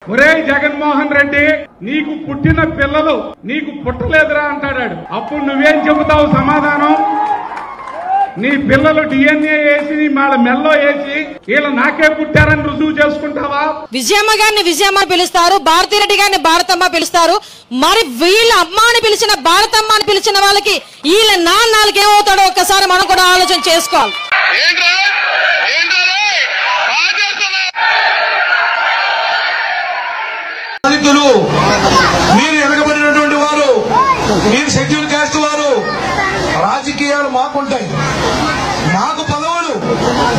ఒరే జగన్మోహన్ రెడ్డి, నీకు పుట్టిన పిల్లలు నీకు పుట్టలేదురా అంటాడాడు. అప్పుడు నువ్వేం చెబుతావు సమాధానం? నీ పిల్లలు DNA వేసి వాళ్ళ మెల్లో వేసి వీళ్ళు నాకే పుట్టారని రుజువు చేసుకుంటావా? విజయమ్మ గారిని విజయమ్మ పిలుస్తారు, భారతిరెడ్డి గారిని భారతమ్మ పిలుస్తారు. మరి వీళ్ళ అమ్మ అని పిలిచిన భారతమ్మ అని పిలిచిన వాళ్ళకి వీళ్ళ నాన్నలకి ఏమవుతాడో ఒక్కసారి మనం కూడా ఆలోచన చేసుకోవాలి. మీరు వెనకబడినటువంటి వారు, మీరు షెడ్యూల్ కాస్ట్ వారు, రాజకీయాలు మాకుంటాయి, మాకు పదవులు,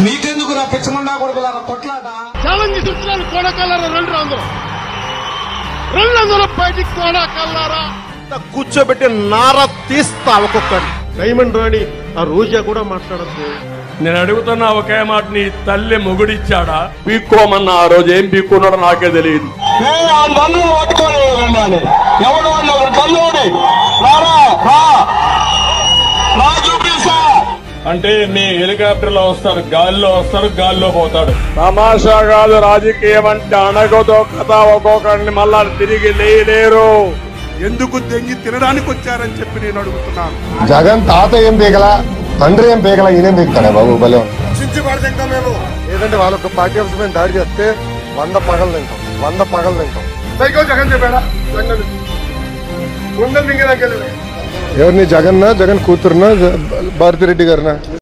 మీకెందుకు నా పిచ్చమండా కొడుకులారా కొట్లాట? ఛాలెంజ్ ఇస్తున్నాను. కోడకల్లారా రెండు బయటికి కోడకల్లారా కూర్చోబెట్టి నార తీస్తా ఒక్కొక్కటి. డైమండ్ రాణి ఆ రోజా కూడా మాట్లాడద్దు. నేను అడుగుతున్నా ఒకే మాట, నీ తల్లి మొగుడిచ్చాడా? పీక్కోమన్నా ఆ రోజు ఏం పీక్కున్నాడో నాకే తెలియదు. అంటే నీ హెలికాప్టర్లో వస్తారు, గాల్లో పోతాడు. తమాషా కాదు రాజకీయం అంటే. అణగదో కథ ఒక్కొక్కడిని మళ్ళా తిరిగి లేరు. ఎందుకు దెంగి తినడానికి వచ్చారని చెప్పి నేను అడుగుతున్నాను. జగన్ తాత ఏం పీకల, తండ్రి ఏం పీకల, ఈయనేం పీకుతాడే బాబు? బలం లేదంటే వాళ్ళొక పార్టీ ఆఫీస్ మీద దాడి చేస్తే 100 పగలు తింటాం. సైకో జగన్ చెప్పాడా? ఎవరిని? జగన్నా, జగన్ కూతురునా, భారతిరెడ్డి గారినా?